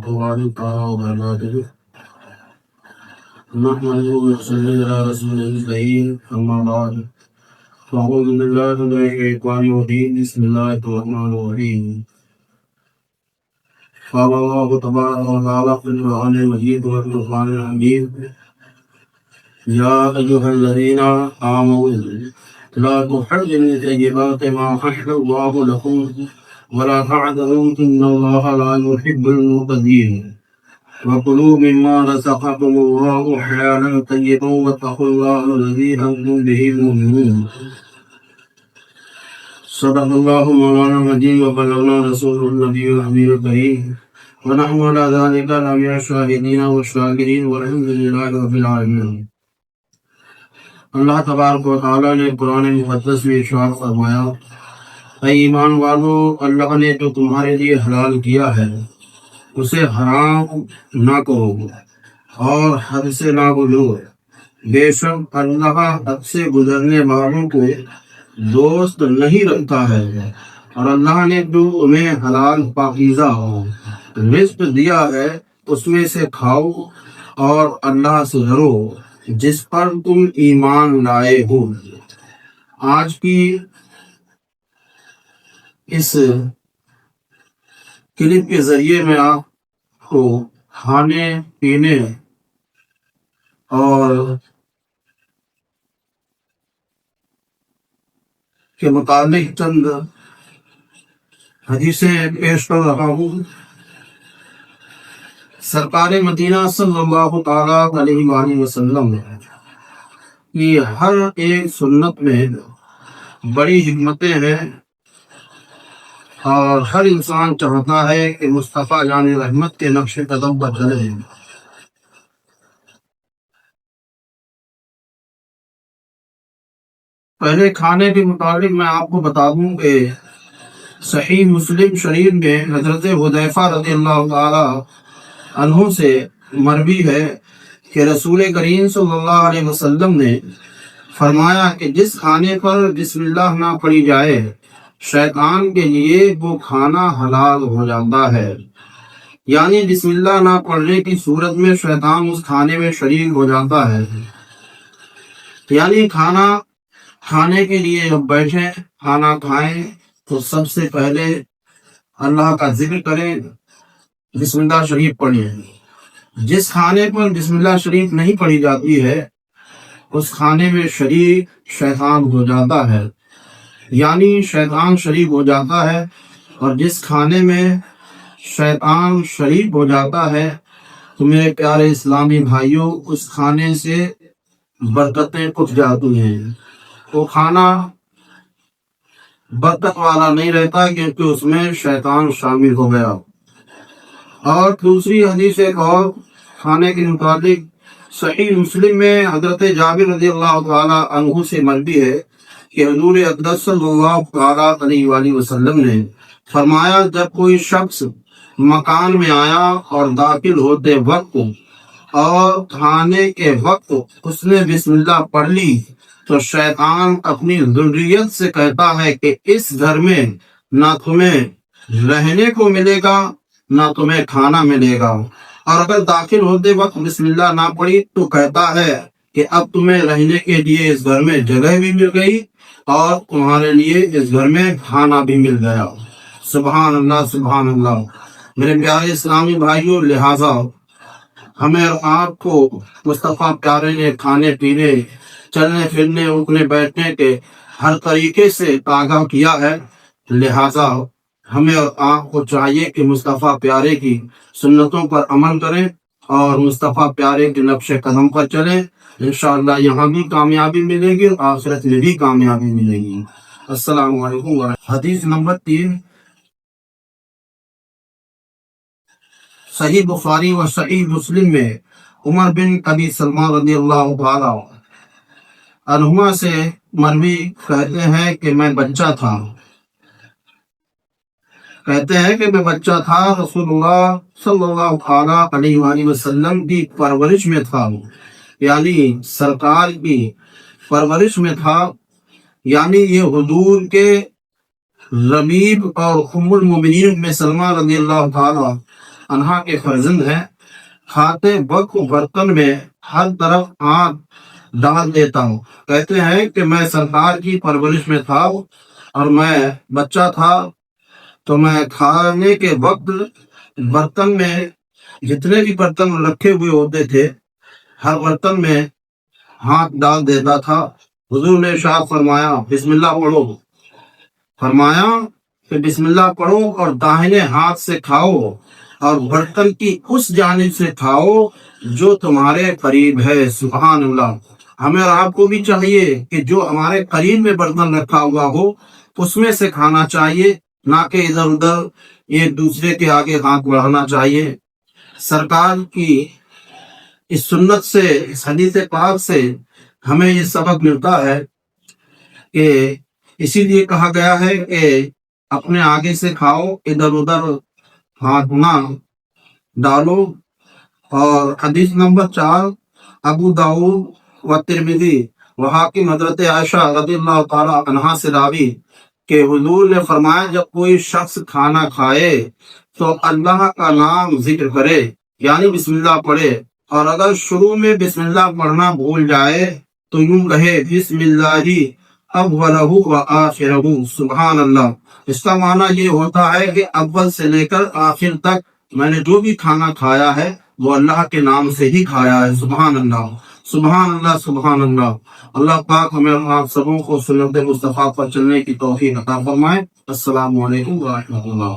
الله تعالى وبركاته. نحمده ونصلي على رسوله الكريم أما بعد فأعوذ بالله من الشيطان الرجيم بسم الله الرحمن الرحيم. قال الله تبارك وتعالى في القرآن المجيد والفرقان الحميد: يا أيها الذين آمنوا لا تحرموا طيبات ما أحل الله لكم ولا تعتدوا إن الله لا يحب المعتدين وكلوا مما رزقكم الله حلالا طيبا واتقوا الله الذي أنتم به مؤمنون. صدق الله مولانا المجيد وبلغنا رسول النبي الأمين الكريم ونحن على ذلك لمن الشاهدين والشاكرين والحمد لله رب العالمين. اللہ تبارک و تعالیٰ نے قرآن مقدس میں ارشاد فرمایا: اے ایمان والو، اللہ نے جو تمہارے لیے حلال کیا ہے اسے حرام نہ کرو اور حد سے نہ گزرو. بے شک اللہ حد سے گزرنے والوں کو دوست نہیں رکھتا ہے، اور اللہ نے جو تمہیں حلال پاکیزہ رزق دیا ہے اس میں سے کھاؤ اور اللہ سے ڈرو جس پر تم ایمان لائے ہو. آج کی اس کلپ کے ذریعے میں آپ کو کھانے پینے اور کے متعلق چند حدیثیں پیش کر رہا ہوں. سرکار مدینہ صلی اللہ تعالیٰ علیہ وآلہ وسلم کی ہر ایک سنت میں بڑی حکمتیں ہیں، اور ہر انسان چاہتا ہے کہ مصطفیٰ جان رحمت کے نقش قدم پر چلے. پہلے کھانے کے متعلق میں آپ کو بتا دوں کہ صحیح مسلم شریف میں حضرت حذیفہ رضی اللہ تعالی عنہ سے مروی ہے کہ رسول کریم صلی اللہ علیہ وسلم نے فرمایا کہ جس کھانے پر بسم اللہ نہ پڑھی جائے شیطان کے لیے وہ کھانا حلال ہو جاتا ہے. یعنی بسم اللہ نہ پڑھنے کی صورت میں شیطان اس کھانے میں شریک ہو جاتا ہے. یعنی کھانا کھانے کے لیے جب بیٹھیں، کھانا کھائیں تو سب سے پہلے اللہ کا ذکر کریں، بسم اللہ شریف پڑھیں. جس کھانے پر بسم اللہ شریف نہیں پڑھی جاتی ہے اس کھانے میں شریک شیطان ہو جاتا ہے. یعنی شیطان شریک ہو جاتا ہے، اور جس کھانے میں شیطان شریک ہو جاتا ہے تو میرے پیارے اسلامی بھائیوں اس کھانے سے برکتیں اٹھ جاتی ہیں. وہ کھانا برکت والا نہیں رہتا کیونکہ اس میں شیطان شامل ہو گیا. اور دوسری حدیث ایک اور کھانے کے متعلق صحیح مسلم میں حضرت جابر رضی اللہ تعالی عنہ سے مروی ہے کہ حضور اقدس صلی اللہ تعالی علیہ وآلہ وسلم نے فرمایا: جب کوئی شخص مکان میں آیا اور داخل ہوتے وقت اور کھانے کے وقت اس نے بسم اللہ پڑھ لی تو شیطان اپنی ذریت سے کہتا ہے کہ اس گھر میں نہ تمہیں رہنے کو ملے گا نہ تمہیں کھانا ملے گا. اور اگر داخل ہوتے وقت بسم اللہ نہ پڑھی تو کہتا ہے کہ اب تمہیں رہنے کے لیے اس گھر میں جگہ بھی مل گئی اور تمہارے لیے اس گھر میں کھانا بھی مل گیا. سبحان اللہ سبحان اللہ. میرے پیارے اسلامی بھائیوں، لہٰذا ہمیں اور آپ کو مصطفیٰ پیارے نے کھانے پینے، چلنے پھرنے، اٹھنے بیٹھنے کے ہر طریقے سے آگاہ کیا ہے. لہٰذا ہمیں اور آپ کو چاہیے کہ مصطفیٰ پیارے کی سنتوں پر عمل کریں اور مصطفیٰ پیارے کے نقش قدم پر چلیں. انشاءاللہ یہاں بھی کامیابی ملے گی اور آخرت میں بھی کامیابی ملے گی. السلام علیکم ورحمۃ. حدیث نمبر 3 صحیح بخاری و صحیح مسلم میں عمر بن ابی سلمہ رضی اللہ تعالی عنہما سے مروی کہتے ہیں کہ میں بچہ تھا رسول اللہ صلی اللہ علیہ وآلہ وسلم کی پرورش میں تھا، یعنی سرکار کی پرورش میں تھا. یعنی یہ حضور کے ربیب اور ام المؤمنین میں سلمہ رضی اللہ تعالی عنہا کے فرزند ہیں، کھاتے وقت برتن میں ہر طرف ہاتھ ڈال دیتا ہوں۔ کہتے ہیں کہ میں سرکار کی پرورش میں تھا اور میں بچہ تھا، تو میں کھانے کے وقت برتن میں جتنے بھی برتن رکھے ہوئے ہوتے تھے ہر برتن میں ہاتھ ڈال دیتا تھا۔ حضور نے ارشاد فرمایا بسم اللہ پڑھو، فرمایا کہ بسم اللہ پڑھو اور داہنے ہاتھ سے کھاؤ اور برتن کی اس جانب سے کھاؤ جو تمہارے قریب ہے۔ سبحان اللہ۔ ہمیں اور آپ کو بھی چاہیے کہ جو ہمارے قریب میں برتن رکھا ہوا ہو اس میں سے کھانا چاہیے، نہ کہ ادھر ادھر ایک دوسرے کے آگے ہاتھ بڑھانا چاہیے۔ سرکار کی اس سنت سے، اس حدیث پاک سے ہمیں یہ سبق ملتا ہے کہ اسی لیے کہا گیا ہے کہ اپنے آگے سے کھاؤ، ادھر ادھر ہاتھ نہ ڈالو۔ اور حدیث نمبر 4 ابو داؤد و ترمذی و حاکم حضرت عائشہ رضی اللہ تعالی عنہا سے راوی کہ حضور نے فرمایا جب کوئی شخص کھانا کھائے تو اللہ کا نام ذکر کرے، یعنی بسم اللہ پڑھے، اور اگر شروع میں بسم اللہ پڑھنا بھول جائے تو یوں کہے بسم اللہ اولہ و آخرہ۔ سبحان اللہ۔ اس کا معنی یہ ہوتا ہے کہ اول سے لے کر آخر تک میں نے جو بھی کھانا کھایا ہے وہ اللہ کے نام سے ہی کھایا ہے۔ سبحان اللہ، سبحان اللہ، سبحان اللہ۔ اللہ پاک ہمیں آپ سبوں کو سنت مصطفیٰ پر چلنے کی توفیق عطا فرمائے۔ السلام علیکم ورحمۃ اللہ۔